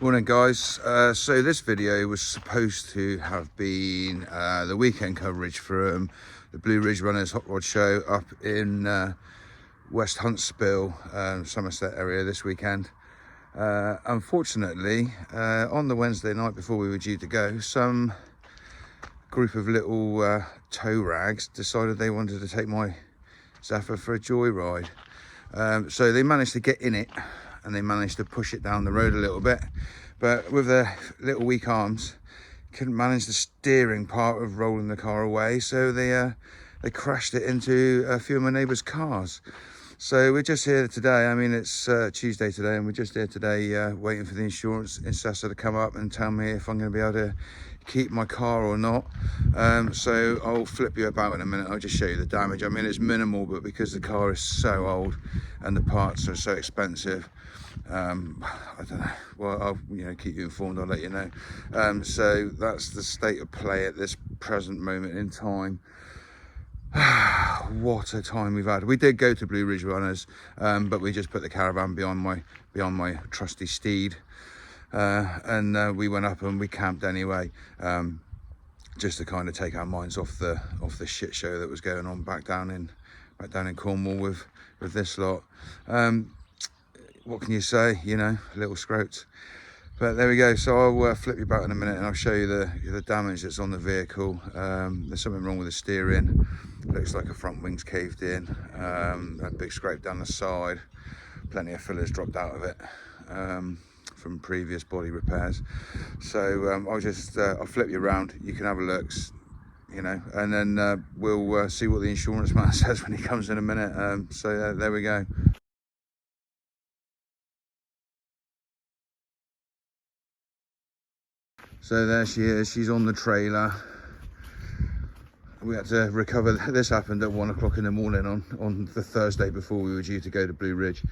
Morning guys, so this video was supposed to have been the weekend coverage from the Blue Ridge Runners Hot Rod Show up in West Huntsville, Somerset area this weekend. Unfortunately, on the Wednesday night before we were due to go, some group of little tow rags decided they wanted to take my Zephyr for a joyride. So they managed to get in it and they managed to push it down the road a little bit, but with their little weak arms couldn't manage the steering part of rolling the car away, so they crashed it into a few of my neighbours' cars. So we're just here today. I mean, it's Tuesday today, and we're just here today waiting for the insurance assessor to come up and tell me if I'm going to be able to keep my car or not. So I'll flip you about in a minute. I'll just show you the damage. I mean, it's minimal, but because the car is so old and the parts are so expensive, I don't know. Well, I'll keep you informed. I'll let you know. So that's the state of play at this present moment in time. What a time we've had. We did go to Blue Ridge Runners, but we just put the caravan beyond my trusty steed, and we went up and we camped anyway, just to kind of take our minds off the shit show that was going on back down in Cornwall with this lot. What can you say? A little scroped. But there we go. So I'll flip you back in a minute and I'll show you the damage that's on the vehicle. There's something wrong with the steering. Looks like a front wing's caved in. A big scrape down the side. Plenty of fillers dropped out of it from previous body repairs. So I'll flip you around. You can have a look, and then we'll see what the insurance man says when he comes in a minute. So there we go. So there she is, she's on the trailer. We had to recover. This happened at 1 o'clock in the morning on the Thursday before we were due to go to Blue Ridge.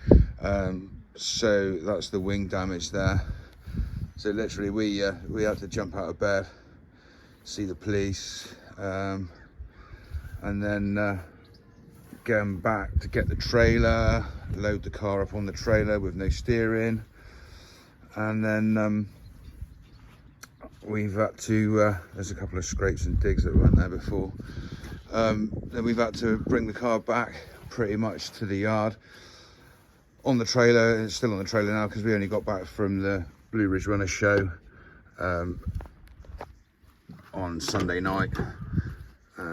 So that's the wing damage there. So literally we had to jump out of bed, see the police, and then going back to get the trailer, load the car up on the trailer with no steering, and then we've had to, there's a couple of scrapes and digs that weren't there before. Then we've had to bring the car back pretty much to the yard on the trailer. It's still on the trailer now because we only got back from the Blue Ridge Runner show on Sunday night.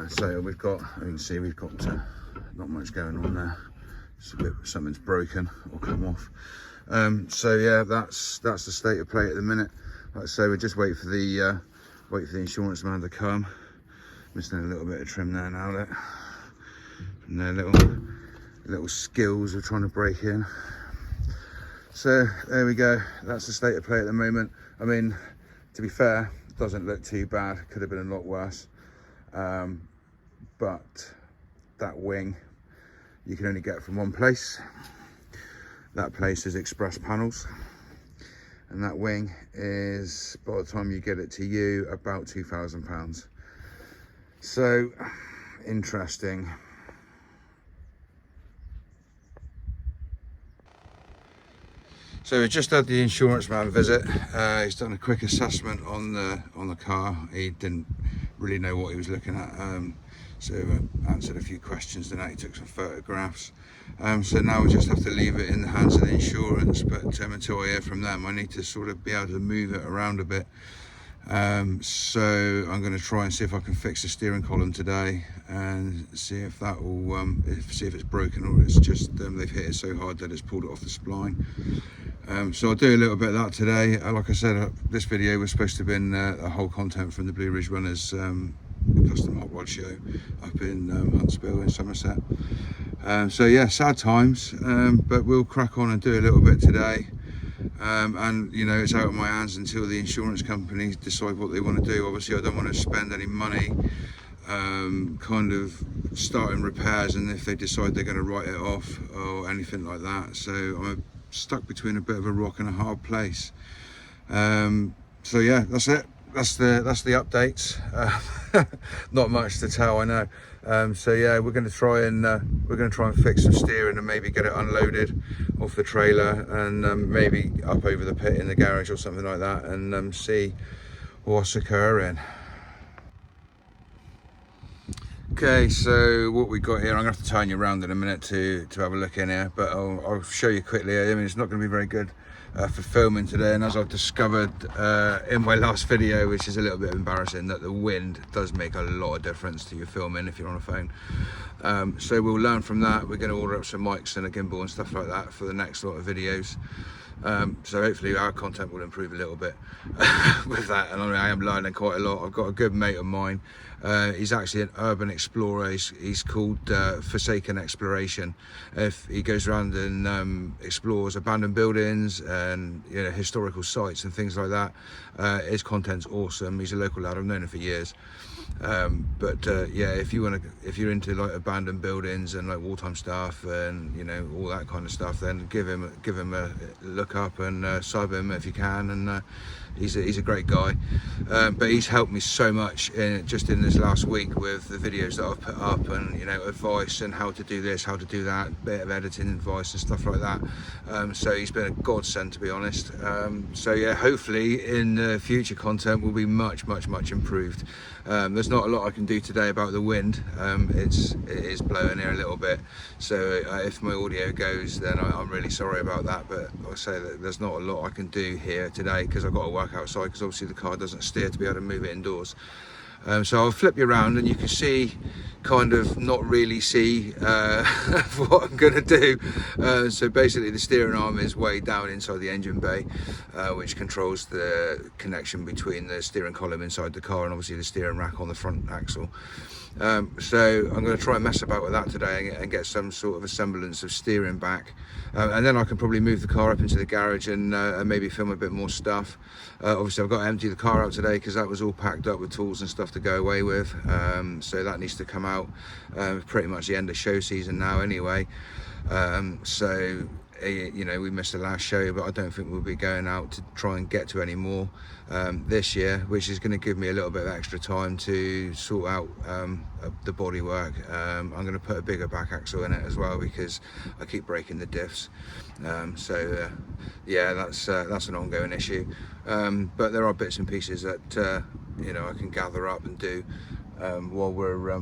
So we've got, you can see we've got not much going on there. It's a bit, something's broken or come off. So yeah, that's the state of play at the minute. Like I say, we're just waiting for the insurance man to come. Missing a little bit of trim there now, look. And their little skills of trying to break in. So there we go. That's the state of play at the moment. I mean, to be fair, it doesn't look too bad. Could have been a lot worse. But that wing, you can only get from one place. That place is Express Panels. And that wing is, by the time you get it to you, about £2,000. So interesting. So we just had the insurance man visit. He's done a quick assessment on the car. He didn't really know what he was looking at, so answered a few questions, and he took some photographs. So now we just have to leave it in the hands of the insurance, but until I hear from them, I need to sort of be able to move it around a bit. So I'm going to try and see if I can fix the steering column today and see if that will see if it's broken or it's just they've hit it so hard that it's pulled it off the spline. So I'll do a little bit of that today. Like I said, this video was supposed to have been a whole content from the Blue Ridge Runners custom hot rod show up in Huntsville in Somerset. So yeah, sad times, but we'll crack on and do a little bit today. And it's out of my hands until the insurance companies decide what they want to do. Obviously I don't want to spend any money kind of starting repairs, and if they decide they're going to write it off or anything like that. So I'm stuck between a bit of a rock and a hard place. So yeah, that's it. That's the updates. Not much to tell, I know. So yeah, we're going to try and fix some steering and maybe get it unloaded off the trailer, and maybe up over the pit in the garage or something like that, and see what's occurring. Okay, so what we got here, I'm gonna have to turn you around in a minute to have a look in here, but I'll show you quickly. I mean, it's not going to be very good for filming today, and as I've discovered in my last video, which is a little bit embarrassing, that the wind does make a lot of difference to your filming if you're on a phone. So we'll learn from that. We're going to order up some mics and a gimbal and stuff like that for the next lot of videos. So hopefully our content will improve a little bit with that, and I am learning quite a lot. I've got a good mate of mine, he's actually an urban explorer. He's called Forsaken Exploration. If he goes around and explores abandoned buildings and, you know, historical sites and things like that, his content's awesome. He's a local lad, I've known him for years. Yeah, if you're into like abandoned buildings and like wartime stuff and, you know, all that kind of stuff, then give him a look up and sub him if you can. And he's a great guy, but he's helped me so much just in this last week with the videos that I've put up, and, you know, advice and how to do this, how to do that, bit of editing advice and stuff like that. So he's been a godsend, to be honest. So yeah, hopefully in the future content will be much improved. There's not a lot I can do today about the wind. It is blowing here a little bit, so if my audio goes, then I'm really sorry about that, but I'll say that there's not a lot I can do here today because I've got to work outside, because obviously the car doesn't steer to be able to move it indoors. So I'll flip you around and you can see, kind of not really see what I'm going to do. So basically the steering arm is way down inside the engine bay, which controls the connection between the steering column inside the car and obviously the steering rack on the front axle. So I'm going to try and mess about with that today and get some sort of a semblance of steering back, and then I can probably move the car up into the garage and maybe film a bit more stuff. Obviously I've got to empty the car out today because that was all packed up with tools and stuff to go away with, so that needs to come out pretty much the end of show season now anyway. So you know, we missed the last show, but I don't think we'll be going out to try and get to any more this year, which is going to give me a little bit of extra time to sort out the bodywork. I'm going to put a bigger back axle in it as well because I keep breaking the diffs. Yeah, that's an ongoing issue, but there are bits and pieces that you know, I can gather up and do while we're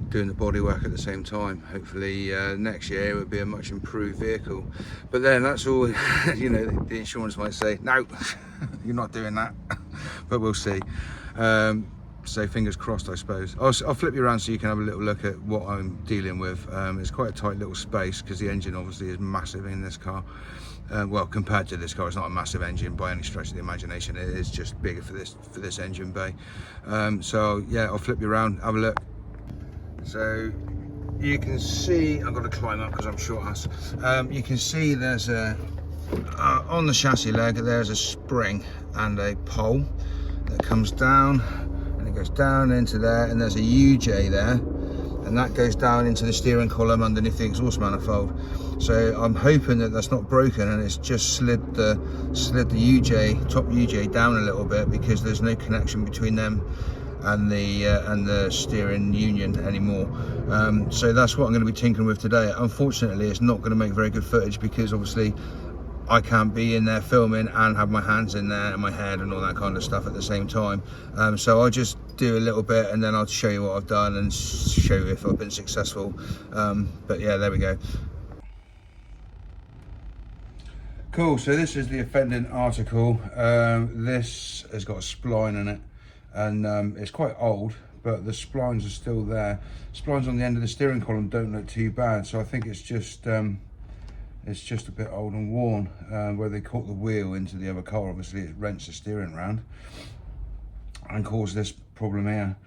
doing the bodywork at the same time. Hopefully next year it would be a much improved vehicle, but then that's all you know, the insurance might say no, you're not doing that, but we'll see. So fingers crossed, I suppose. I'll flip you around so you can have a little look at what I'm dealing with. It's quite a tight little space because the engine obviously is massive in this car. Well, compared to this car, it's not a massive engine by any stretch of the imagination. It is just bigger for this engine bay. So yeah, I'll flip you around, have a look. So you can see, I've got to climb up because I'm short ass. You can see there's a on the chassis leg, there's a spring and a pole that comes down, and it goes down into there, and there's a UJ there, and that goes down into the steering column underneath the exhaust manifold. So I'm hoping that that's not broken and it's just slid the UJ, top UJ down a little bit, because there's no connection between them and the steering union anymore. So that's what I'm going to be tinkering with today. Unfortunately, it's not going to make very good footage because obviously I can't be in there filming and have my hands in there and my head and all that kind of stuff at the same time. So I'll just do a little bit and then I'll show you what I've done and show you if I've been successful. But yeah, there we go. Cool, so this is the offending article. This has got a spline in it, and it's quite old, but the splines are still there. Splines on the end of the steering column don't look too bad, so I think it's just a bit old and worn. Where they caught the wheel into the other car, obviously it rents the steering round and caused this problem here.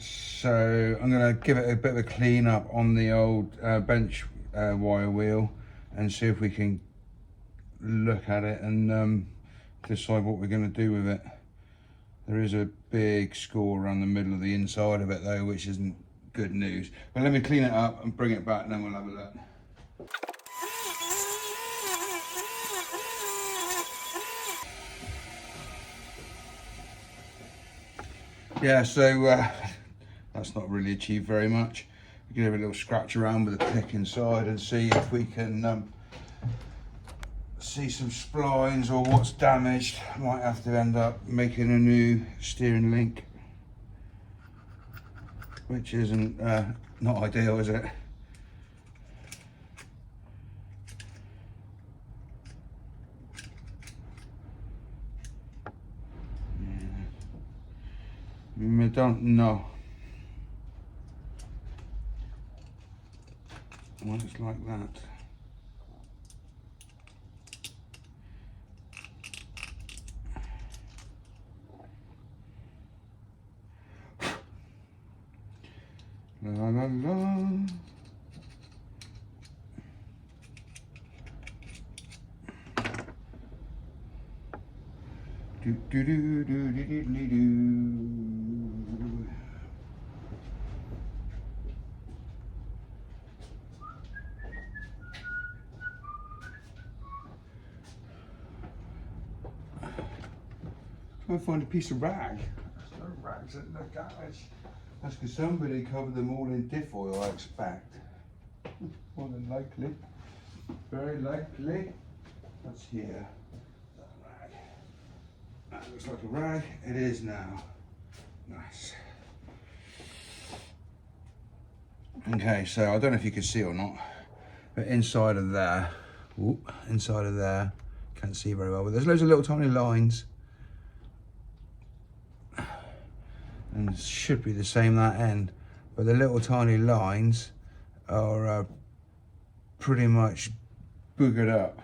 So I'm going to give it a bit of a clean up on the old bench wire wheel and see if we can look at it and decide what we're going to do with it. There is a big score around the middle of the inside of it though, which isn't good news. But let me clean it up and bring it back and then we'll have a look. Yeah, so that's not really achieved very much. We can have a little scratch around with a pick inside and see if we can see some splines or what's damaged. Might have to end up making a new steering link, which isn't not ideal, is it? I don't know. Well, it's like that. La la la. Do do do do do do do do. Trying to find a piece of rag. There's no rags in the garage. That's because somebody covered them all in diff oil, I expect. More than likely. Very likely. That's here. That rag. That looks like a rag. It is now. Nice. Okay, so I don't know if you can see or not, but inside of there, can't see very well, but there's loads of little tiny lines. And it should be the same that end, but the little tiny lines are pretty much boogered up,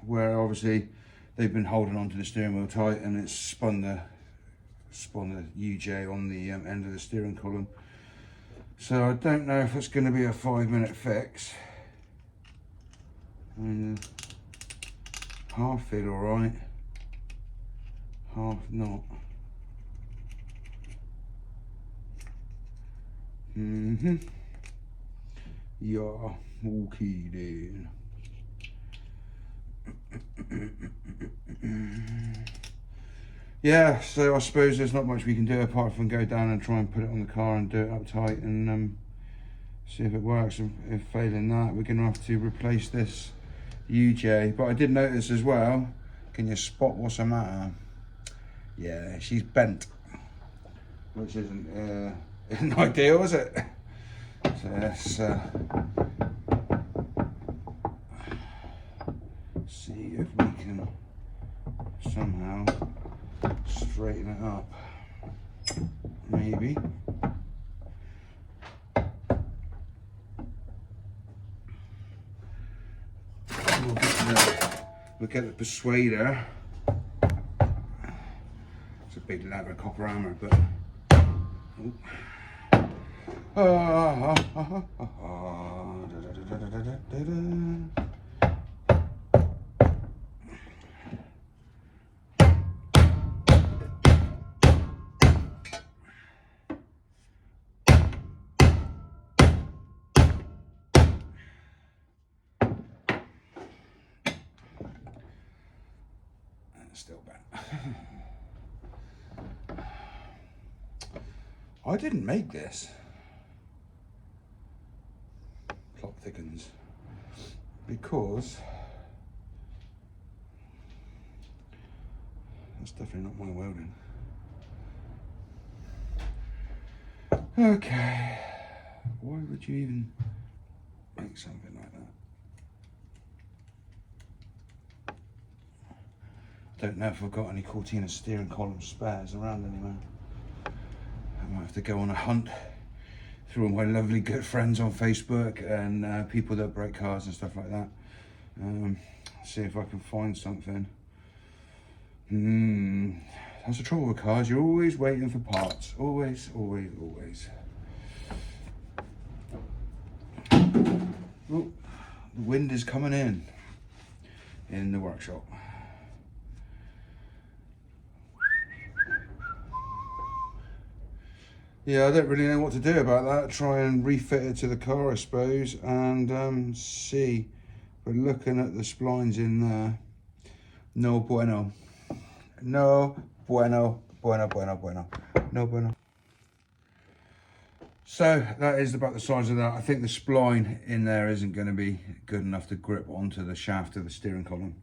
where obviously they've been holding onto the steering wheel tight and it's spun the UJ on the end of the steering column. So I don't know if it's going to be a 5-minute fix. I mean, half feel alright, half not. Yeah, okay then. Yeah, so I suppose there's not much we can do apart from go down and try and put it on the car and do it up tight and see if it works. And if failing that, we're going to have to replace this UJ. But I did notice as well, can you spot what's the matter? Yeah, she's bent, which isn't ideal, is it? So let's see if we can somehow straighten it up. Maybe. We'll get the persuader. It's a big leather copper hammer, but still bad. I didn't make this. Plot thickens because that's definitely not my welding. Okay, why would you even make something like that? Don't know if I've got any Cortina steering column spares around anywhere. I might have to go on a hunt through all my lovely good friends on Facebook and people that break cars and stuff like that. See if I can find something. That's the trouble with cars, you're always waiting for parts. Always, always, always. Oh, the wind is coming in the workshop. Yeah, I don't really know what to do about that. Try and refit it to the car, I suppose, and see. But looking at the splines in there, no bueno. No bueno. Bueno, bueno, bueno. No bueno. So that is about the size of that. I think the spline in there isn't going to be good enough to grip onto the shaft of the steering column.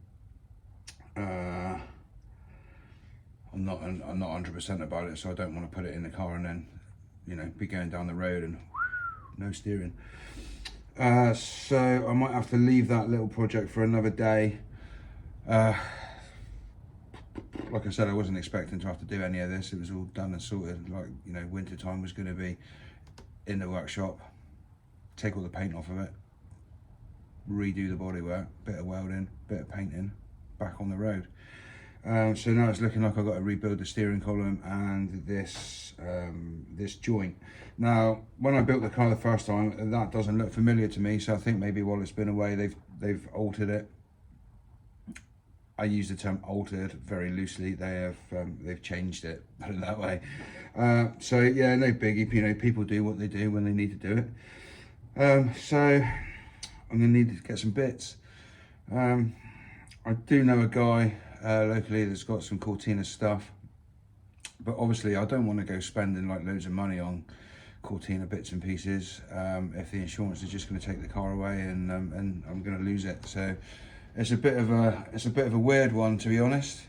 I'm not 100% about it, so I don't want to put it in the car and then, you know, be going down the road and no steering. So I might have to leave that little project for another day. Like I said, I wasn't expecting to have to do any of this. It was all done and sorted. Like, you know, winter time was going to be in the workshop, take all the paint off of it, redo the bodywork, bit of welding, bit of painting, back on the road. So now it's looking like I've got to rebuild the steering column and this this joint. Now, when I built the car the first time, that doesn't look familiar to me, so I think maybe while it's been away, they've altered it. I use the term altered very loosely. They've changed it, put it that way. So yeah, no biggie. You know, people do what they do when they need to do it. So I'm gonna need to get some bits. I do know a guy locally that's got some Cortina stuff, but obviously I don't want to go spending like loads of money on Cortina bits and pieces if the insurance is just going to take the car away and I'm going to lose it. So it's a bit of a weird one, to be honest.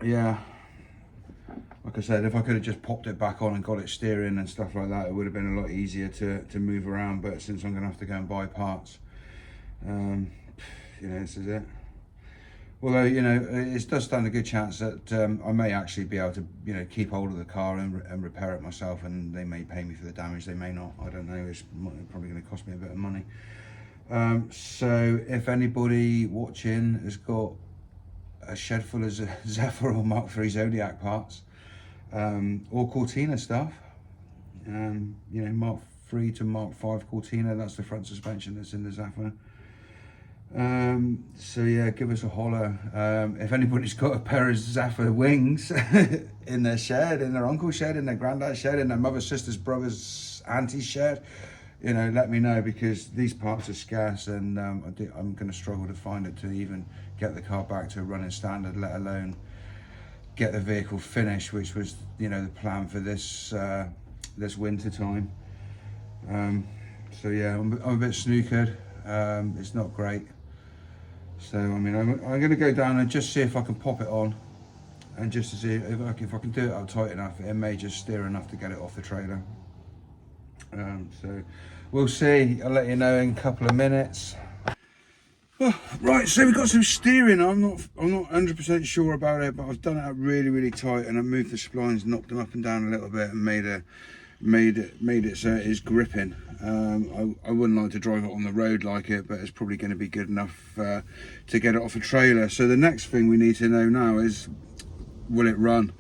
Yeah, like I said, if I could have just popped it back on and got it steering and stuff like that, it would have been a lot easier to move around. But since I'm going to have to go and buy parts, you know, this is it. Although, you know, it does stand a good chance that I may actually be able to, you know, keep hold of the car and repair it myself, and they may pay me for the damage, they may not, I don't know. It's probably going to cost me a bit of money. So if anybody watching has got a shed full of Zephyr or Mark III Zodiac parts, or Cortina stuff, you know, Mark III to Mark V Cortina, that's the front suspension that's in the Zephyr. So yeah, give us a holler. If anybody's got a pair of Zephyr wings in their shed, in their uncle's shed, in their granddad's shed, in their mother's, sister's, brother's, auntie's shed, you know, let me know, because these parts are scarce, and I'm going to struggle to find it to even get the car back to a running standard, let alone get the vehicle finished, which was, you know, the plan for this this winter time. So yeah, I'm a bit snookered. It's not great. So I mean, I'm going to go down and just see if I can pop it on, and just to see if I can do it up tight enough. It may just steer enough to get it off the trailer. So we'll see. I'll let you know in a couple of minutes. Oh, right, so we've got some steering. I'm not 100% sure about it, but I've done it up really tight, and I moved the splines, knocked them up and down a little bit, and made it so it is gripping. I wouldn't like to drive it on the road like it, but it's probably going to be good enough to get it off a trailer. So the next thing we need to know now is, will it run?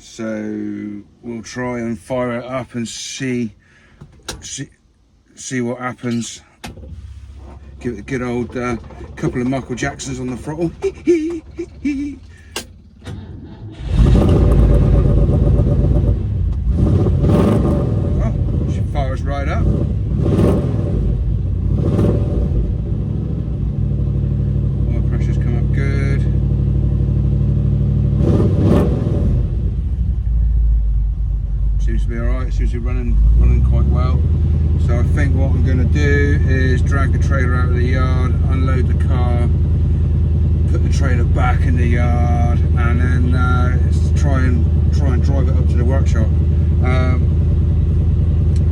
So we'll try and fire it up and see what happens. Give it a good old couple of Michael Jacksons on the throttle. Fires right up. Oil pressure's come up good. Seems to be alright, seems to be running quite well. So I think what I'm going to do is drag the trailer out of the yard, unload the car, put the trailer back in the yard, and then try and drive it up to the workshop.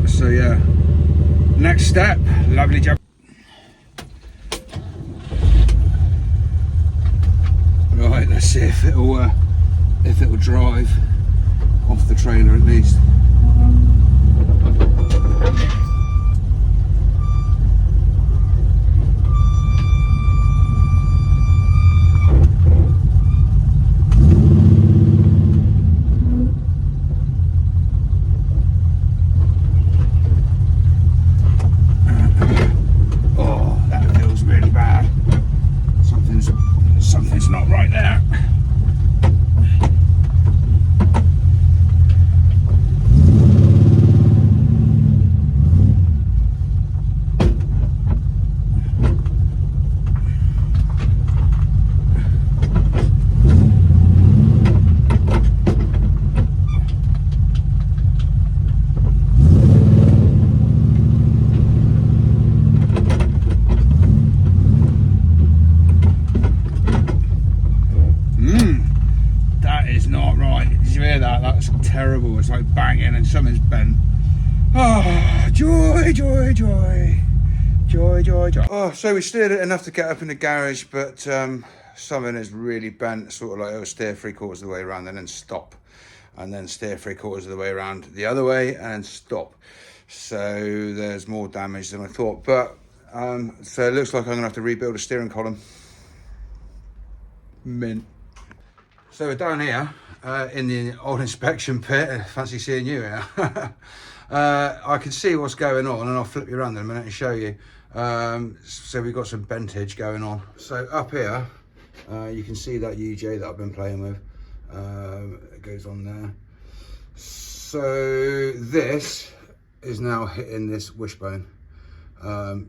So yeah, next step, lovely job. Right, let's see if it'll drive off the trailer at least. Something's not right there. terrible. It's like banging and something's bent. Oh, joy, joy, joy. Joy, joy, joy. Oh, so we steered it enough to get up in the garage, but something is really bent, sort of like it'll steer 3/4 of the way around and then stop. And then steer 3/4 of the way around the other way and stop. So there's more damage than I thought. But so it looks like I'm gonna have to rebuild a steering column. Mint. So we're down here in the old inspection pit. Fancy seeing you here. I can see what's going on, and I'll flip you around in a minute and show you. So we've got some bentage going on. So up here, you can see that UJ that I've been playing with. It goes on there. So this is now hitting this wishbone.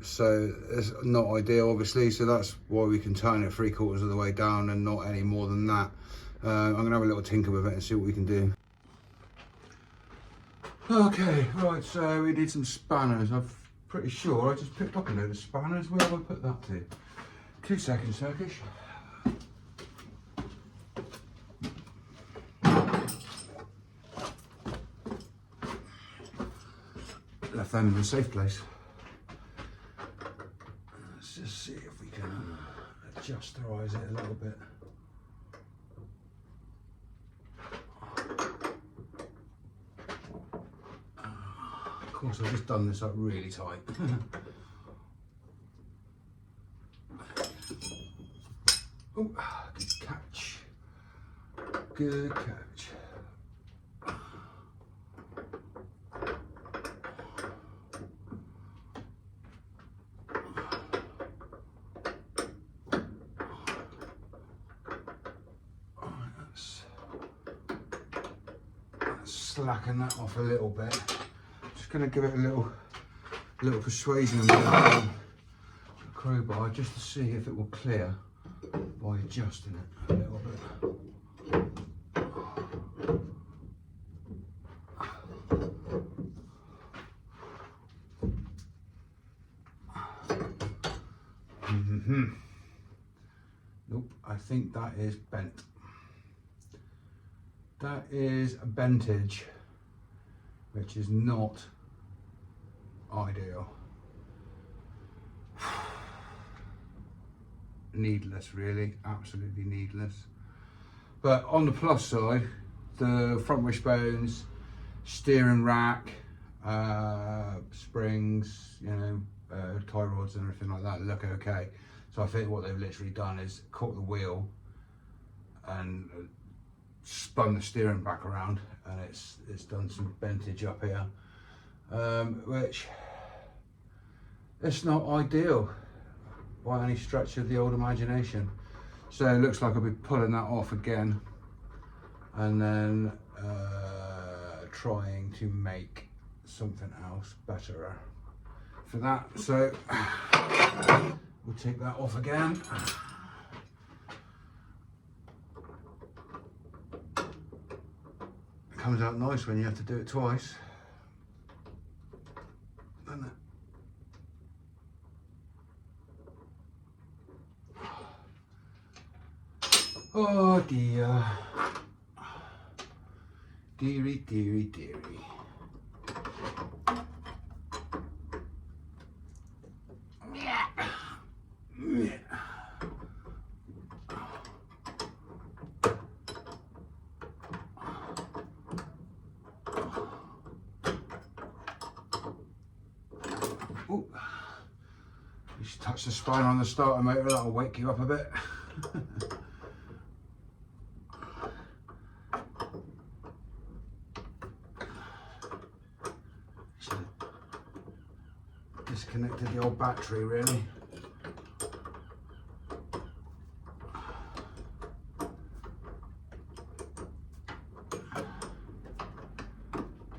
So it's not ideal, obviously, so that's why we can turn it 3/4 of the way down and not any more than that. I'm gonna have a little tinker with it and see what we can do. Okay, right, so we need some spanners. I'm pretty sure I just picked up a load of spanners. Where have I put that to? 2 seconds, Turkish. Left them in a safe place. Let's just see if we can adjusterise it a little bit. Of course, I've just done this up really tight. Oh, good catch. Good catch. Slacken that off a little bit. Just going to give it a little persuasion with the crowbar just to see if it will clear by adjusting it a little bit. Nope, I think that is bent. That is a bentage, which is not ideal. Needless, really, absolutely needless. But on the plus side, the front wishbones, steering rack, springs, you know, tie rods and everything like that look okay. So I think what they've literally done is caught the wheel and spun the steering back around, and it's done some bentage up here, which it's not ideal by any stretch of the old imagination. So it looks like I'll be pulling that off again and then trying to make something else better for that. So we'll take that off again. Comes out nice when you have to do it twice, doesn't it? Oh dear. Deary, deary, deary. Oh, just touch the spine on the starter motor, that'll wake you up a bit. Disconnected the old battery, really.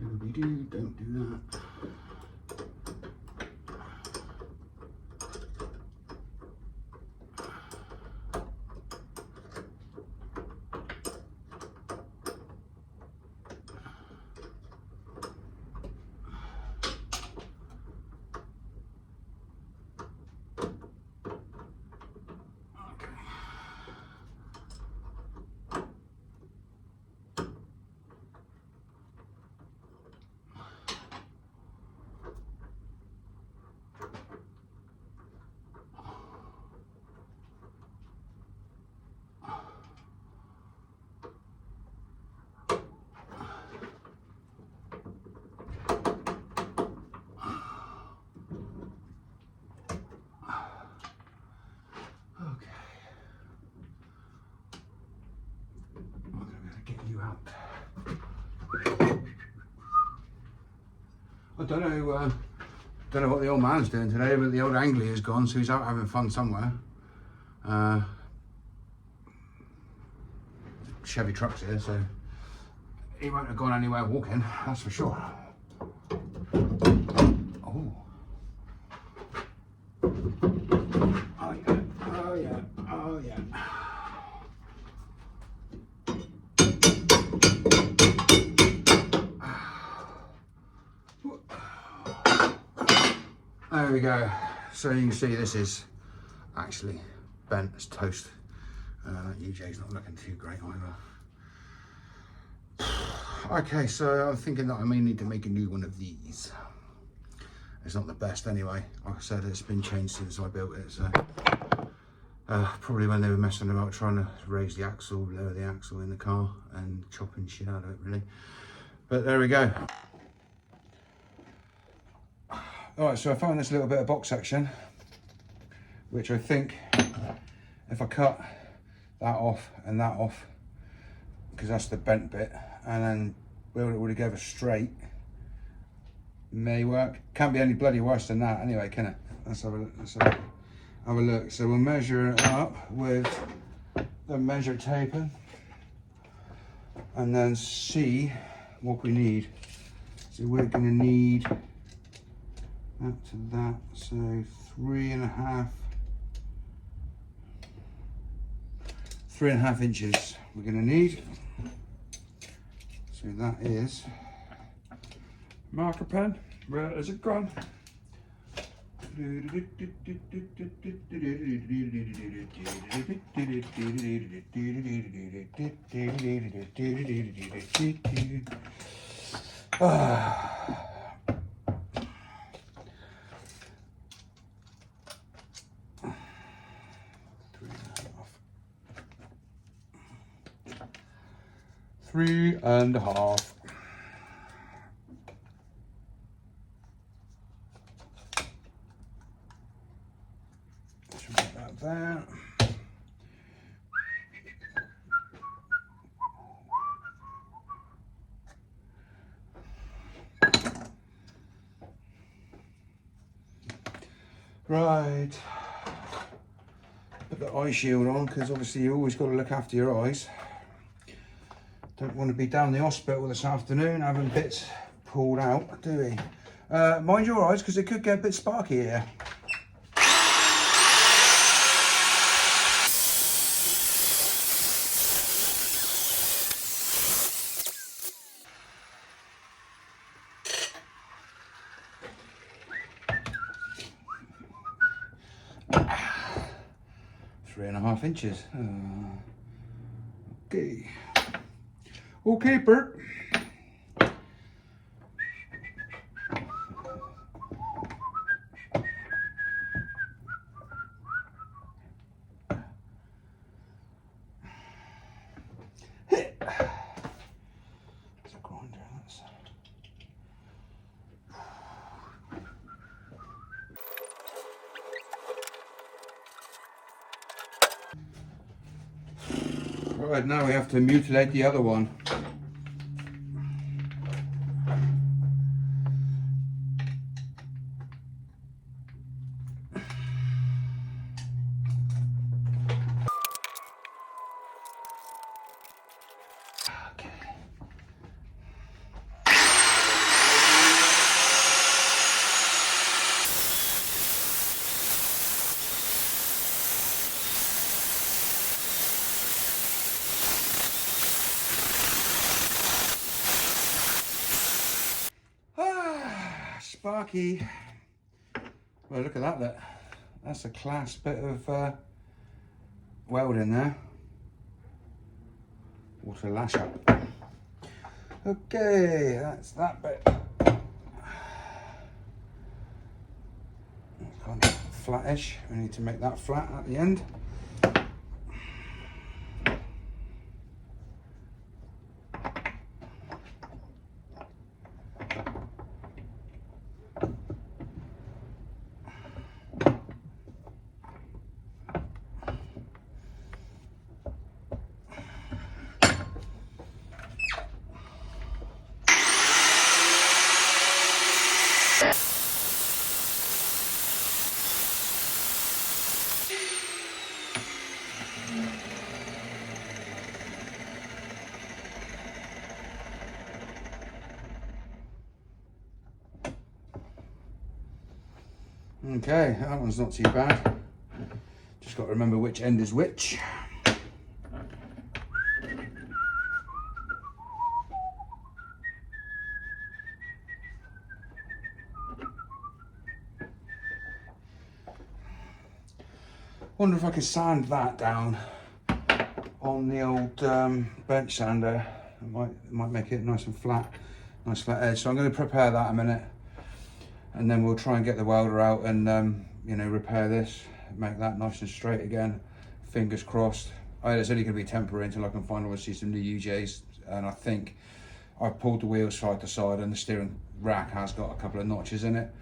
Doobie-doo, don't do that. out. I don't know what the old man's doing today, but the old angler is gone, so he's out having fun somewhere. Chevy trucks here, so he won't have gone anywhere walking, that's for sure. Oh. Oh yeah, oh yeah, oh yeah. There we go. So you can see this is actually bent as toast. UJ's not looking too great either. Okay, so I'm thinking that I may need to make a new one of these. It's not the best anyway. Like I said, it's been changed since I built it, so probably when they were messing about trying to raise the axle, lower the axle in the car and chopping shit out of it really. But there we go. Alright, so I found this little bit of box section, which I think if I cut that off and that off, because that's the bent bit, and then weld it all together straight, may work. Can't be any bloody worse than that anyway, can it? Let's have a look. Have a look. So we'll measure it up with the measure tape and then see what we need. So we're going to need that to that, so 3.5 inches we're going to need. So that is marker pen. Where is it gone? Three and a half. Should put that there. Right. Put the eye shield on, because obviously you always got to look after your eyes. Don't want to be down the hospital this afternoon having bits pulled out, do we? Mind your eyes, because it could get a bit sparky here. Three and a half inches. Okay. Okay, Bert. Right, now we have to mutilate the other one. Sparky. Well, look at that. That's a class bit of welding there. Water lash up. Okay, that's that bit. It's kind of flattish. We need to make that flat at the end. Okay, that one's not too bad. Just got to remember which end is which. Wonder if I could sand that down on the old bench sander. It might make it nice and flat, nice flat edge. So I'm going to prepare that a minute, and then we'll try and get the welder out and you know, repair this, make that nice and straight again. Fingers crossed. It's only going to be temporary until I can find obviously some new UJs, and I think I've pulled the wheels side to side, and the steering rack has got a couple of notches in it.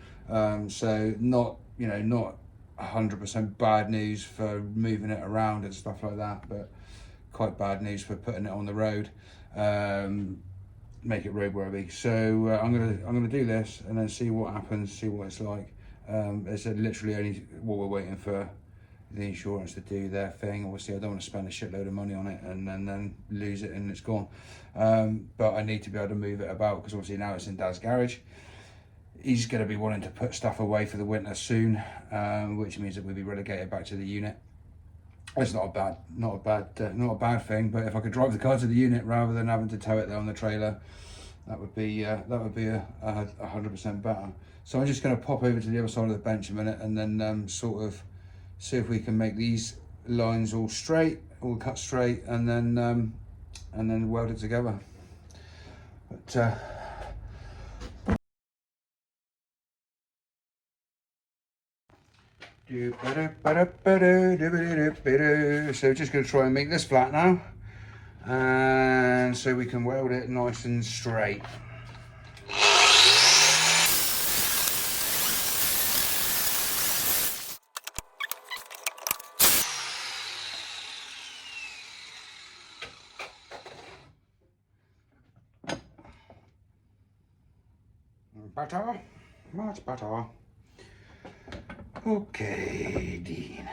So not, you know, not 100% bad news for moving it around and stuff like that, but quite bad news for putting it on the road, make it roadworthy. So I'm gonna do this and then see what happens, see what it's like. It's literally only what we're waiting for the insurance to do their thing. Obviously I don't want to spend a shitload of money on it and then lose it and it's gone, but I need to be able to move it about, because obviously now it's in Dad's garage. He's going to be wanting to put stuff away for the winter soon, which means that we'll be relegated back to the unit. It's not a bad thing. But if I could drive the car to the unit rather than having to tow it there on the trailer, that would be 100% better. So I'm just going to pop over to the other side of the bench a minute and then sort of see if we can make these lines all straight, all cut straight, and then weld it together. But so just going to try and make this flat now, and so we can weld it nice and straight. Better, much better. Okay, Dean.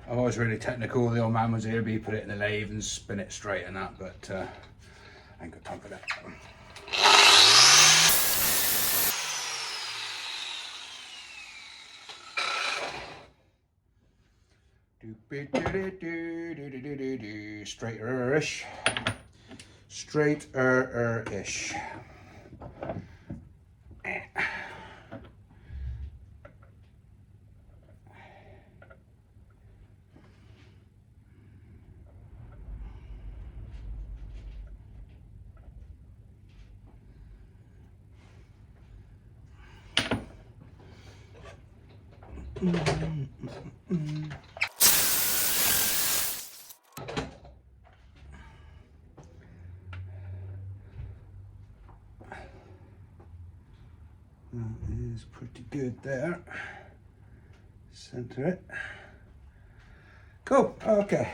I was really technical. The old man was here, but put it in the lathe and spin it straight and that, but I ain't got time for that. Straighter-ish. Straighter-ish. That is pretty good there. Center it. Cool. Okay.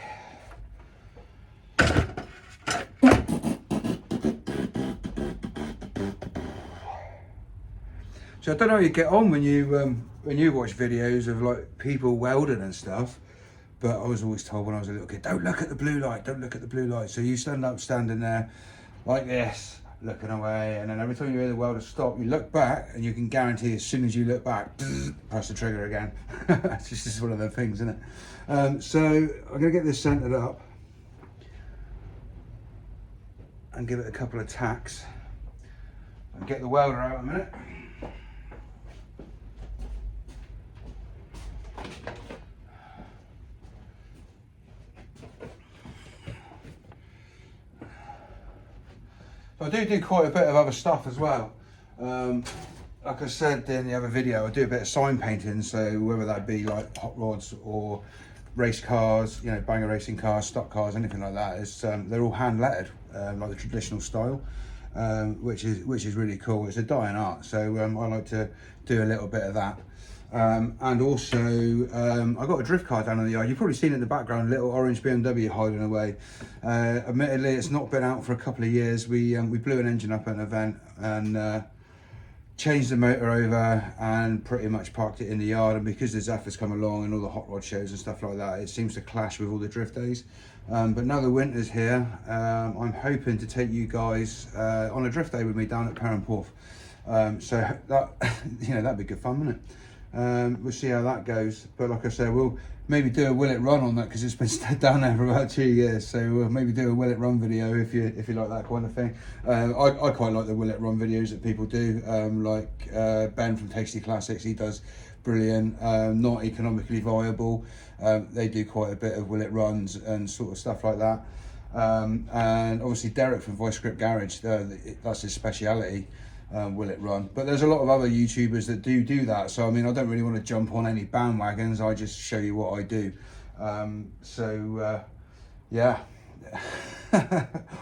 So I don't know how you get on when you watch videos of like people welding and stuff, but I was always told when I was a little kid, don't look at the blue light, don't look at the blue light. So you standing there like this, looking away, and then every time you hear the welder stop, you look back, and you can guarantee as soon as you look back, press the trigger again. It's just one of those things, isn't it? So I'm gonna get this centered up and give it a couple of tacks and get the welder out in a minute. I do quite a bit of other stuff as well. Like I said in the other video, I do a bit of sign painting, so whether that be like hot rods or race cars, you know, banger racing cars, stock cars, anything like that, is they're all hand lettered, like the traditional style, which is really cool. It's a dying art, so I like to do a little bit of that. And also, I got a drift car down in the yard. You've probably seen it in the background, little orange BMW hiding away. Admittedly, it's not been out for a couple of years. We blew an engine up at an event and changed the motor over and pretty much parked it in the yard. And because the Zephyr's come along and all the hot rod shows and stuff like that, it seems to clash with all the drift days. But now the winter's here, I'm hoping to take you guys on a drift day with me down at Perranporth. So that, you know, that'd be good fun, wouldn't it? We'll see how that goes. But like I said, we'll maybe do a will it run on that, because it's been down there for about 2 years. So we'll maybe do a will it run video if you like that kind of thing. I quite like the will it run videos that people do, like Ben from Tasty Classics. He does brilliant. Not economically viable. They do quite a bit of will it runs and sort of stuff like that. And obviously Derek from Voice Script Garage, that's his speciality. Will it run? But there's a lot of other YouTubers that do that, so I mean, I don't really want to jump on any bandwagons. I just show you what I do. Yeah.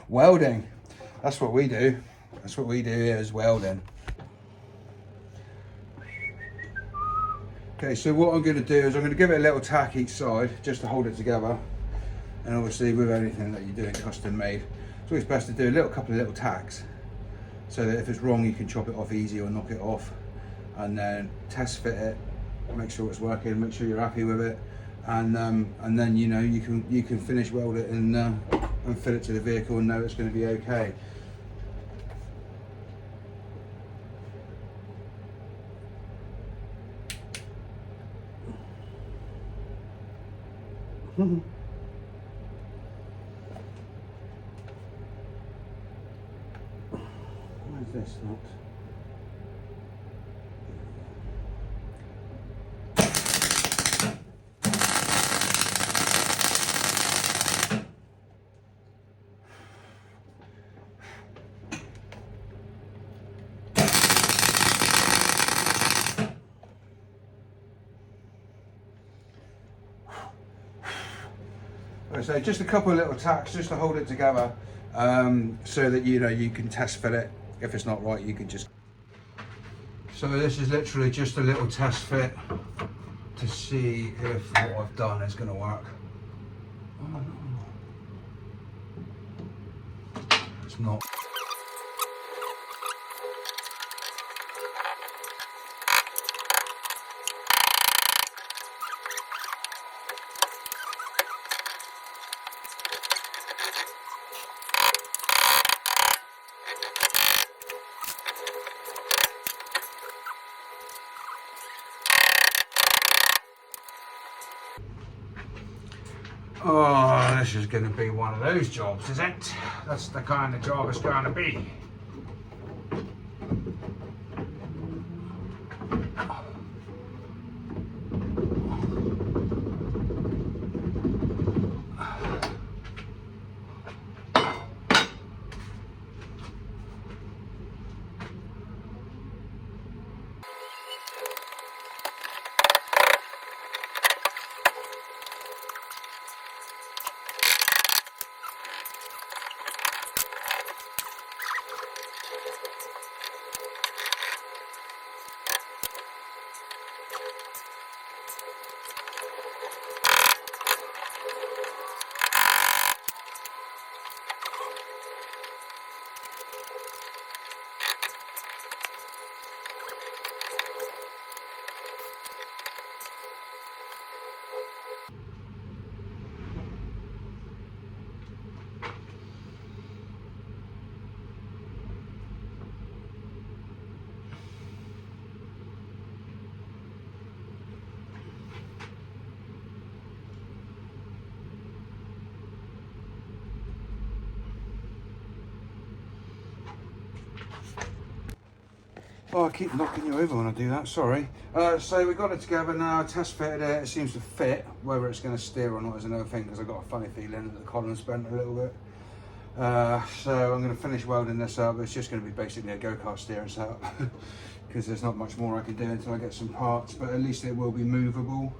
Welding, that's what we do. That's what we do here, is welding. Okay, so what I'm going to do is I'm going to give it a little tack each side just to hold it together. And obviously with anything that you're doing custom made, it's always best to do a couple of little tacks, so that if it's wrong you can chop it off easy or knock it off, and then test fit it, make sure it's working, make sure you're happy with it, and then you know you can finish weld it and fit it to the vehicle and know it's going to be okay. This not. So just a couple of little tacks just to hold it together, so that you know you can test fit it. If it's not right, you can just... So this is literally just a little test fit to see if what I've done is going to work. Oh, no. It's not. Oh, this is going to be one of those jobs, is it? That's the kind of job it's going to be. Oh, I keep knocking you over when I do that, sorry. So we got it together now, test fitted it, it seems to fit. Whether it's going to steer or not is another thing, because I've got a funny feeling that the column's bent a little bit. So I'm going to finish welding this up. It's just going to be basically a go-kart steering setup, because there's not much more I can do until I get some parts, but at least it will be movable.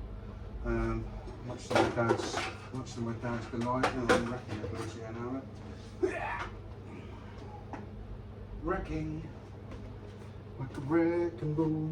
Much to my dad's delight, and I'm wrecking it, let's see now. Wrecking like a wrecking ball.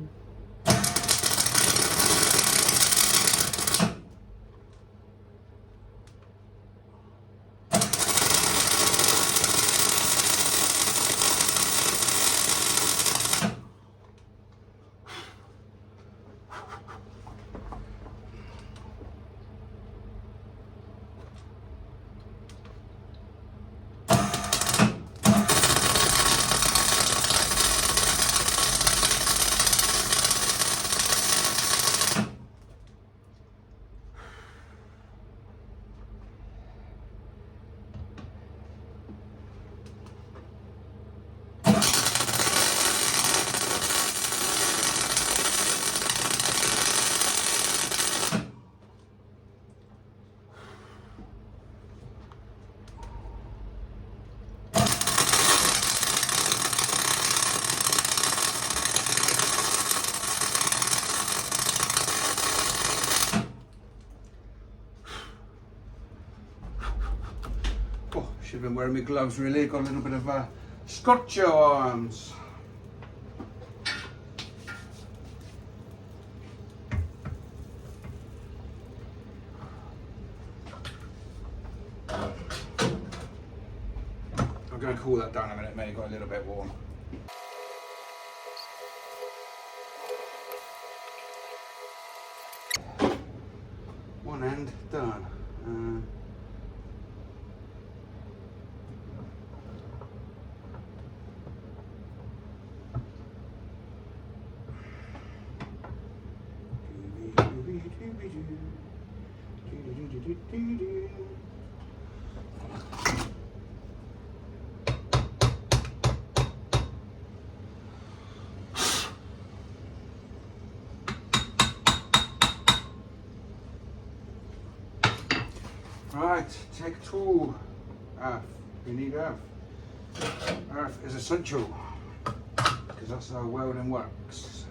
Should have been wearing my gloves really, got a little bit of scorcho arms. I'm going to cool that down a minute, mate, got a little bit warm. One end done. Right, take 2. Earth. We need earth. Earth is essential because that's how welding works.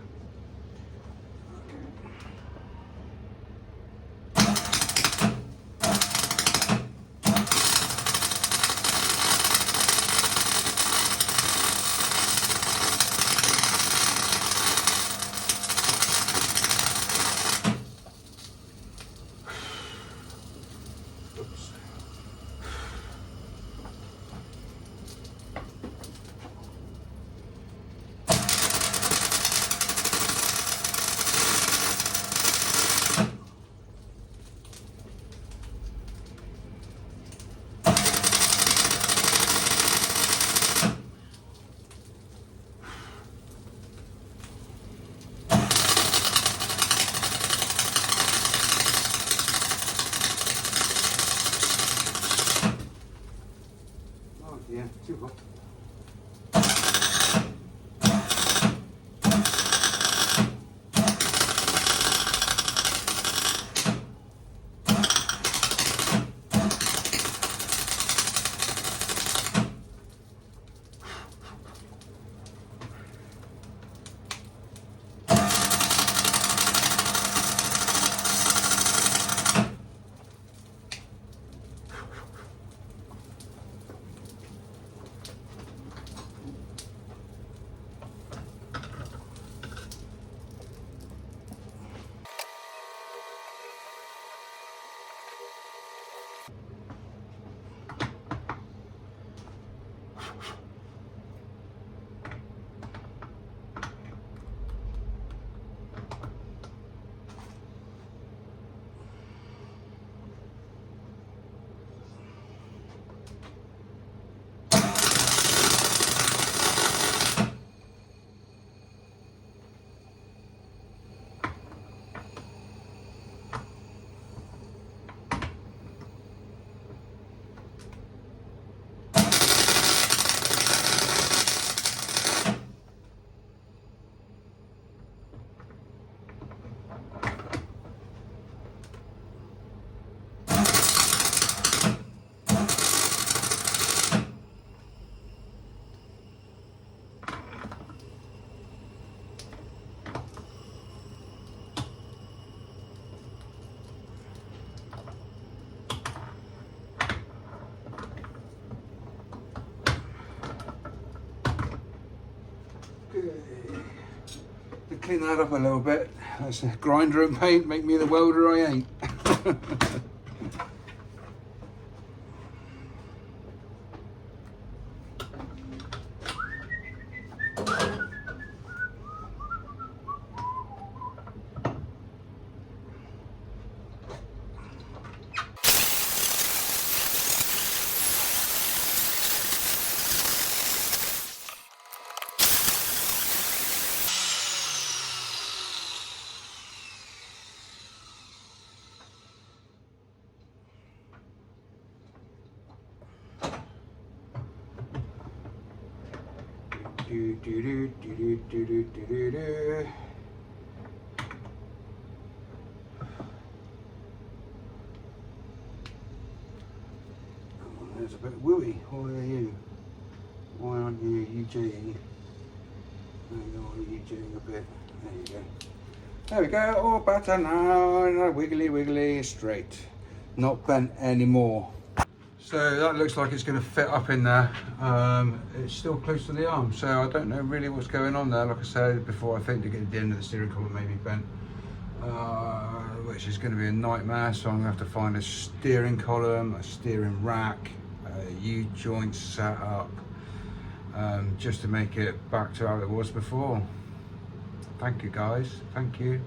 Okay. To clean that up a little bit. That's a grinder and paint, make me the welder I ain't. There's a bit wooey. Why are you? Why aren't you UJing? There you go, UJing a bit. There you go. There we go. All better now. Wiggly, wiggly, straight. Not bent anymore. So that looks like it's going to fit up in there. It's still close to the arm, so I don't know really what's going on there. Like I said before, I think to get to the end of the steering column maybe bent, which is going to be a nightmare. So I'm going to have to find a steering column, a steering rack, a U-joint set up, just to make it back to how it was before. Thank you guys, thank you.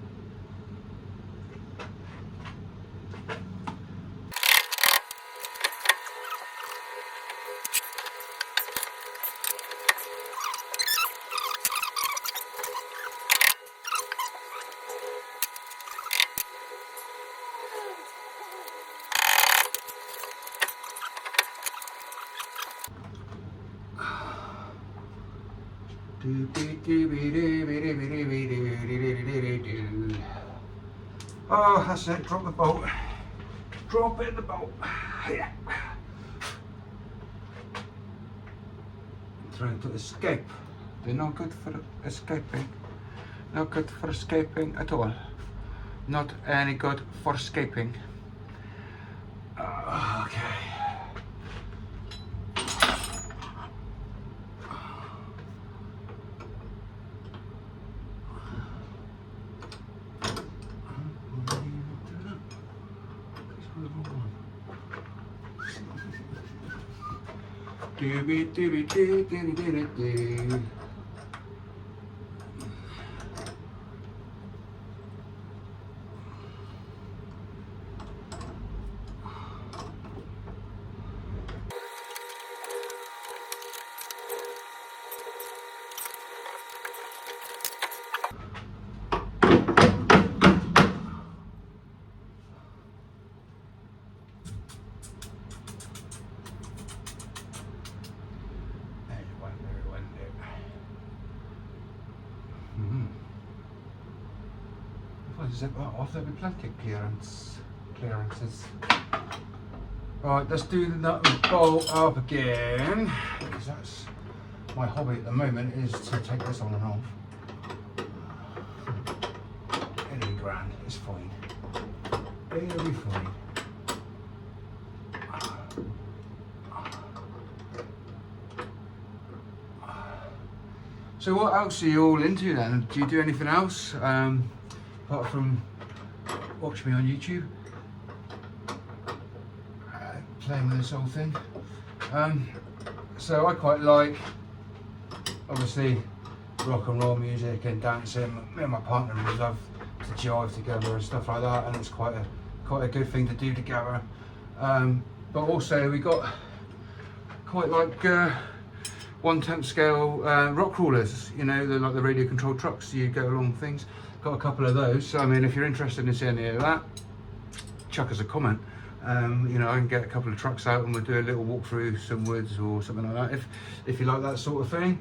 Oh, that's it, drop the bolt. Drop it in the bolt. Yeah. Trying to escape. They're not good for escaping. Not good for escaping at all. Not any good for escaping. Okay. Zip that off, there'll be plenty of clearances. Right, let's do the nut and bolt up again, because that's my hobby at the moment, is to take this on and off. It'll be grand, it's fine. It'll be fine. So what else are you all into then? Do you do anything else? Apart from watch me on YouTube, playing with this whole thing. So I quite like, obviously, rock and roll music and dancing. Me and my partner really love to jive together and stuff like that, and it's quite a good thing to do together. But also we got quite like 1/10 scale rock crawlers. You know, they're like the radio controlled trucks. You go along things. Got a couple of those, so I mean, if you're interested in seeing any of that, chuck us a comment. You know, I can get a couple of trucks out and we'll do a little walk through some woods or something like that. If you like that sort of thing.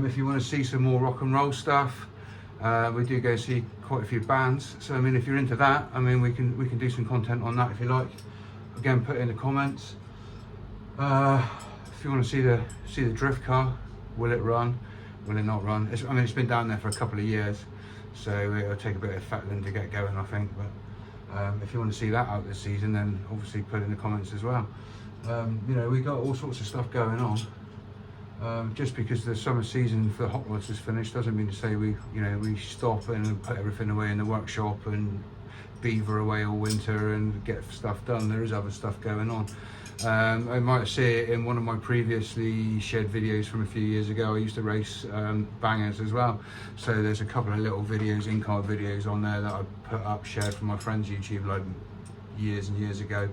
If you want to see some more rock and roll stuff, we do go see quite a few bands. So I mean, if you're into that, I mean, we can do some content on that if you like. Again, put it in the comments. If you want to see the drift car, will it run? Will it not run? I mean, it's been down there for a couple of years. So it'll take a bit of fettling to get going, I think. But if you want to see that out this season, then obviously put in the comments as well. You know, we got all sorts of stuff going on. Just because the summer season for hot rods is finished doesn't mean to say we stop and put everything away in the workshop and beaver away all winter and get stuff done. There is other stuff going on. I might see it in one of my previously shared videos from a few years ago. I used to race bangers as well, so there's a couple of little videos, in-car videos on there that I put up, shared from my friend's YouTube like years and years ago.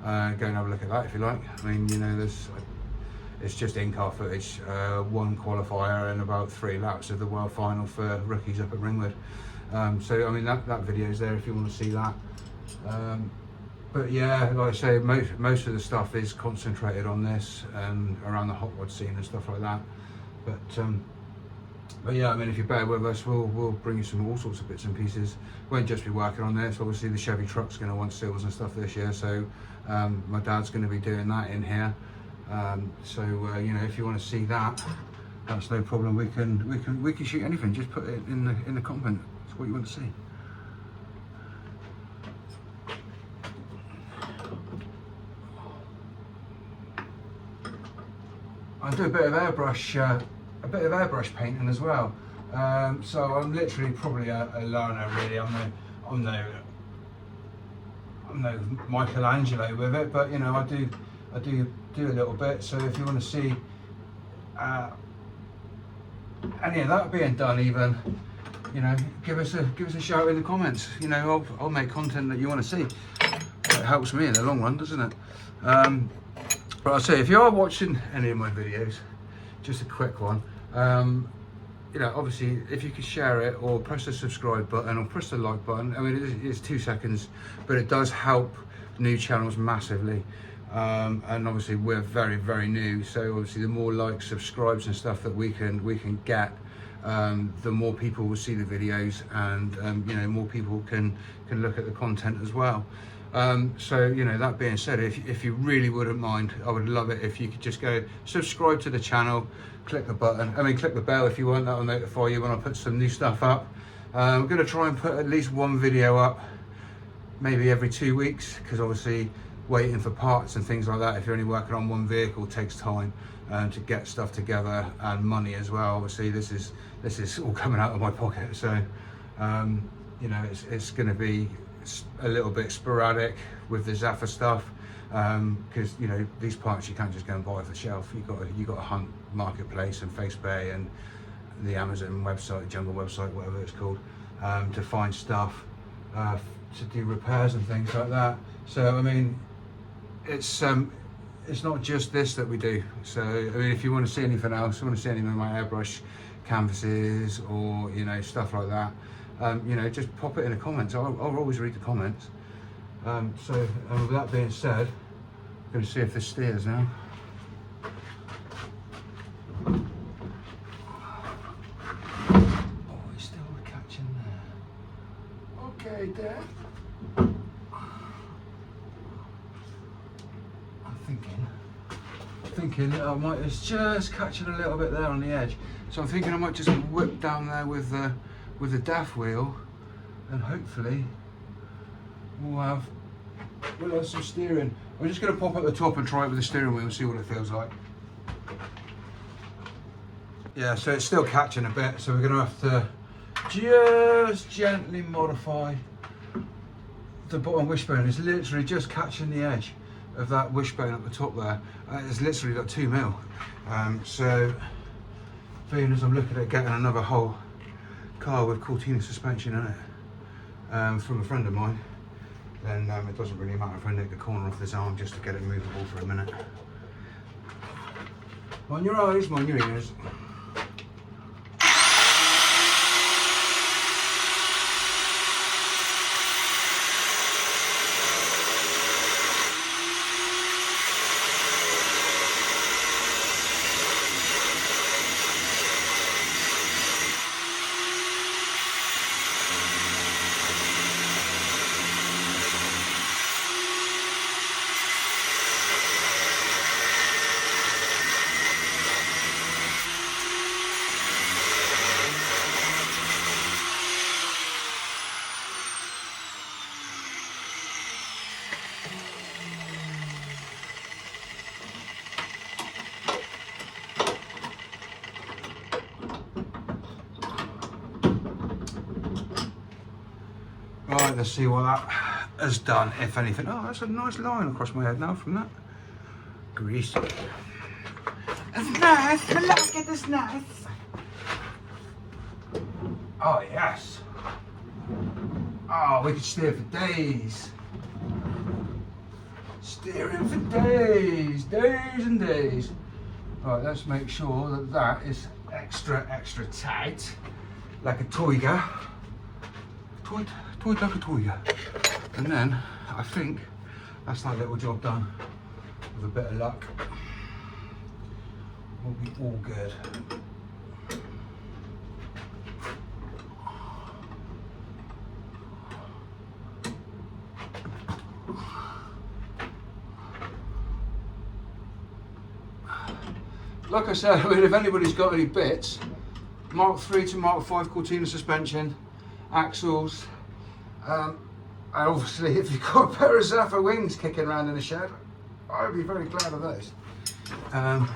Go and have a look at that if you like. I mean, it's just in-car footage, one qualifier and about 3 laps of the world final for rookies up at Ringwood. So I mean that video's there if you want to see that. But yeah, like I say, most of the stuff is concentrated on this and around the hot rod scene and stuff like that. But yeah, I mean, if you bear with us, we'll bring you some all sorts of bits and pieces. Won't just be working on this. Obviously, the Chevy truck's going to want seals and stuff this year, so my dad's going to be doing that in here. So if you want to see that, that's no problem. We can shoot anything. Just put it in the comment. It's what you want to see. I do a bit of airbrush painting as well. So I'm literally probably a learner really. I'm no Michelangelo with it, but I do a little bit. So if you want to see any of that being done, even give us a shout in the comments. I'll make content that you want to see. It helps me in the long run, doesn't it? But I'll say, if you are watching any of my videos, just a quick one, obviously if you could share it or press the subscribe button or press the like button. I mean, it's 2 seconds, but it does help new channels massively. And obviously we're very, very new, so obviously the more likes, subscribes and stuff that we can get, the more people will see the videos, and more people can look at the content as well. So that being said, if you really wouldn't mind, I would love it if you could just go subscribe to the channel, click the button, click the bell if you want. That will notify you when I put some new stuff up. I'm going to try and put at least one video up maybe every 2 weeks, because obviously waiting for parts and things like that, if you're only working on one vehicle, takes time to get stuff together, and money as well. Obviously this is all coming out of my pocket, so it's going to be a little bit sporadic with the Zephyr stuff, because these parts you can't just go and buy off the shelf. You got to hunt Marketplace and FaceBay and the Amazon website, Jungle website, whatever it's called, to find stuff to do repairs and things like that. So I mean, it's not just this that we do. So I mean, if you want to see anything else, want to see any of my airbrush canvases or stuff like that, just pop it in the comments. I'll always read the comments. So with that being said, I'm going to see if this steers now. Oh, he's still catching there. Okay, Dad. I'm thinking it's just catching a little bit there on the edge. So I'm thinking I might just whip down there with the DAF wheel, and hopefully we'll have some steering. I'm just going to pop at the top and try it with the steering wheel and see what it feels like. Yeah, so it's still catching a bit, so we're going to have to just gently modify the bottom wishbone. It's literally just catching the edge of that wishbone at the top there. It's literally got 2 mil. So being as I'm looking at getting another whole car with Cortina suspension in it from a friend of mine, then it doesn't really matter if I nick the corner off this arm just to get it movable for a minute. Mind your eyes, mind your ears. Right, let's see what that has done, if anything. Oh, that's a nice line across my head now from that. Grease. It's nice, I like it, it's nice. Oh, yes. Oh, we could steer for days. Steering for days, days and days. Right, let's make sure that that is extra tight, like a toiger. Toy like a toiger. And then I think that's that little job done. With a bit of luck, we'll be all good. Like I said, I mean, if anybody's got any bits, Mark 3 to Mark 5 Cortina suspension, axles, and obviously if you've got a pair of Zephyr wings kicking around in the shed, I'd be very glad of those. Oh,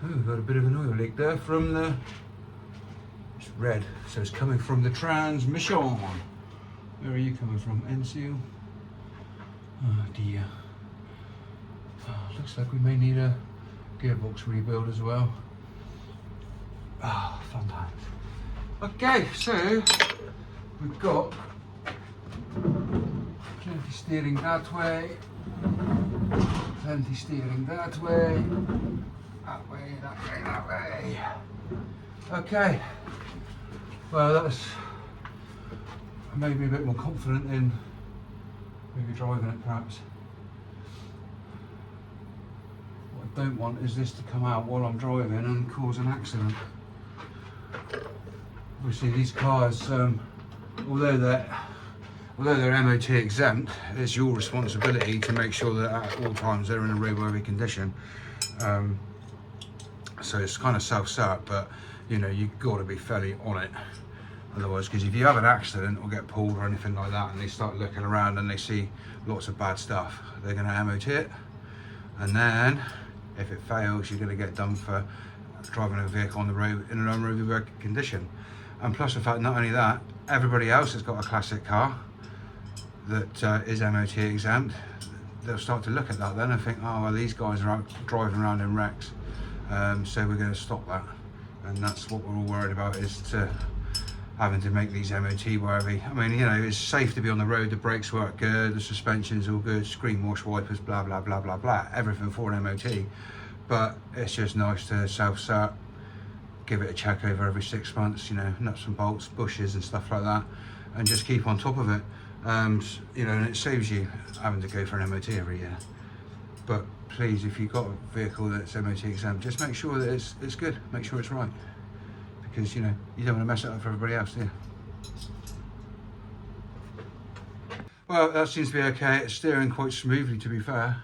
we've got a bit of an oil leak there from the, it's red, so it's coming from the transmission. Where are you coming from? NCU? Oh dear. Oh, looks like we may need a gearbox rebuild as well. Ah, oh, fun times. Okay, so we've got plenty steering that way, plenty steering that way, that way, that way, that way. Okay, well that's, I may be a bit more confident in maybe driving it perhaps. What I don't want is this to come out while I'm driving and cause an accident. Obviously these cars, although they're MOT exempt, it's your responsibility to make sure that at all times they're in a roadworthy condition. So it's kind of self-cert, but you know, you've got to be fairly on it. Otherwise, because if you have an accident or get pulled or anything like that and they start looking around and they see lots of bad stuff, they're going to MOT it. And then if it fails, you're going to get done for driving a vehicle on the road in an unroadworthy condition. And plus the fact, not only that, everybody else has got a classic car that is MOT exempt. They'll start to look at that then and think, oh well, these guys are out driving around in wrecks, so we're going to stop that. And that's what we're all worried about, is having to make these MOT worthy. I mean, you know, it's safe to be on the road, the brakes work good, the suspension's all good, screen wash wipers, blah blah blah blah blah, everything for an MOT. But it's just nice to self-cert, give it a check over every 6 months, you know, nuts and bolts, bushes and stuff like that, and just keep on top of it. You know, and it saves you having to go for an MOT every year. But please, if you've got a vehicle that's MOT exempt, just make sure that it's good, make sure it's right, because you know, you don't want to mess it up for everybody else, do you? Well, that seems to be okay. It's steering quite smoothly, to be fair.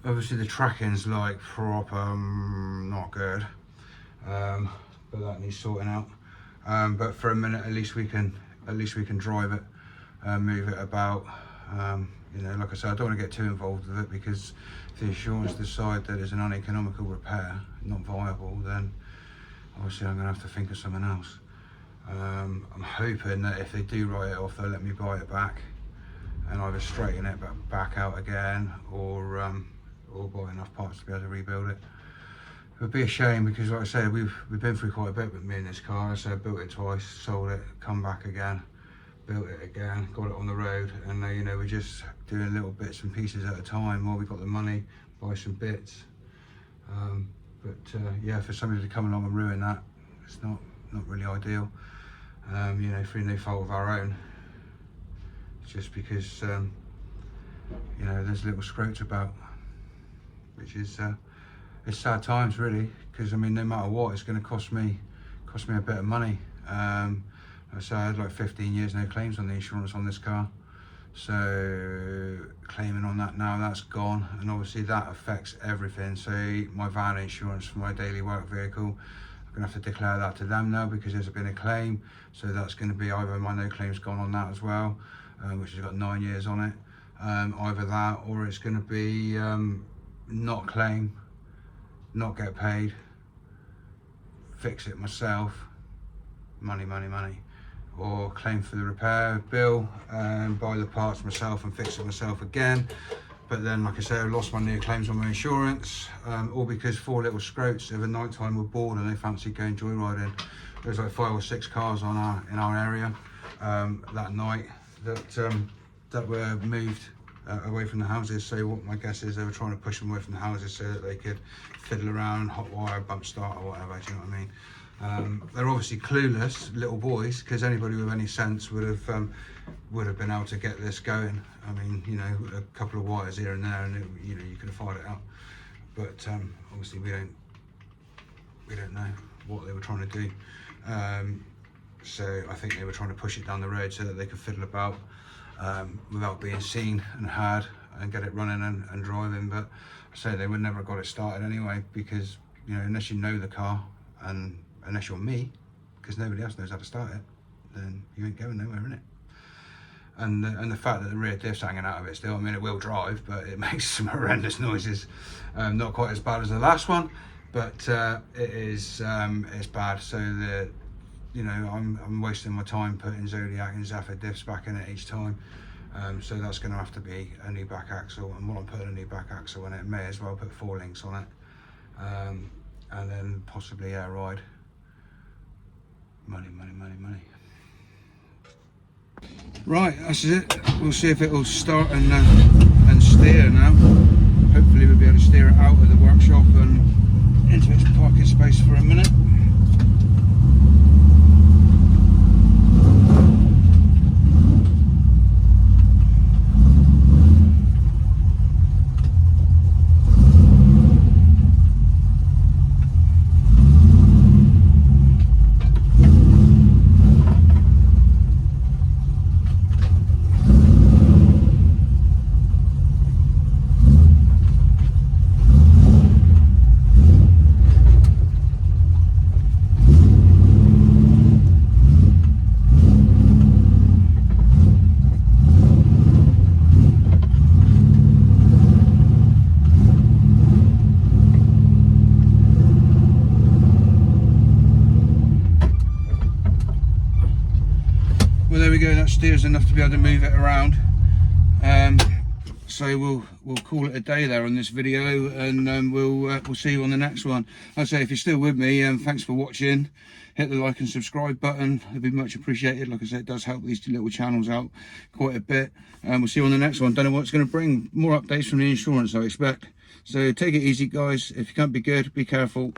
Obviously the tracking's like proper not good, but that needs sorting out. But for a minute, at least we can drive it, move it about. You know, like I said, I don't want to get too involved with it, because if the insurance decide that it's an uneconomical repair, not viable, then obviously I'm going to have to think of something else. I'm hoping that if they do write it off, they'll let me buy it back and either straighten it back out again, or buy enough parts to be able to rebuild it. It would be a shame, because like I said, we've been through quite a bit with me in this car. So I built it twice, sold it, come back again, built it again, got it on the road, and you know, we're just doing little bits and pieces at a time while we got the money, buy some bits. Yeah, for somebody to come along and ruin that, it's not really ideal. You know, through no fault of our own. It's just because you know, there's little scroats about, which is it's sad times really, because I mean, no matter what, it's going to cost me a bit of money. Like I said, I had like 15 years no claims on the insurance on this car, so claiming on that now, that's gone, and obviously that affects everything. So my van insurance for my daily work vehicle, I'm gonna have to declare that to them now, because there's been a claim. So that's going to be either my no claim's gone on that as well, which has got 9 years on it, either that, or it's going to be not claim, not get paid, fix it myself, money, or claim for the repair bill and buy the parts myself and fix it myself again. But then, like I say, I lost my near claims on my insurance, all because 4 little scroats of a night time were bored and they fancied going joyriding. There was like 5 or 6 cars in our area that night that were moved away from the houses. So what my guess is, they were trying to push them away from the houses so that they could fiddle around, hot wire, bump start or whatever, do you know what I mean? They're obviously clueless little boys, because anybody with any sense would have been able to get this going. I mean, you know, a couple of wires here and there, and you know, you could have fired it out. But obviously we don't know what they were trying to do. So I think they were trying to push it down the road so that they could fiddle about without being seen and heard, and get it running and driving. But I say they would never have got it started anyway, because, you know, unless you know the car, and unless you're me, because nobody else knows how to start it, then you ain't going nowhere, innit? And the fact that the rear diff's hanging out of it still, I mean, it will drive, but it makes some horrendous noises. Not quite as bad as the last one, but it is it's bad. So you know, I'm wasting my time putting Zodiac and Zephyr diffs back in it each time. So that's going to have to be a new back axle, and while I'm putting a new back axle in it, may as well put 4 links on it, and then possibly air ride. Money. Right, that's it. We'll see if it'll start and steer now. Hopefully we'll be able to steer it out of the workshop and into its parking space for a minute. Well, there we go, that steers enough to be able to move it around. So we'll call it a day there on this video, and we'll see you on the next one. Like I say, if you're still with me, thanks for watching. Hit the like and subscribe button, it'd be much appreciated. Like I said, it does help these little channels out quite a bit. And we'll see you on the next one. Don't know what it's going to bring. More updates from the insurance, I expect. So take it easy, guys. If you can't be good, be careful.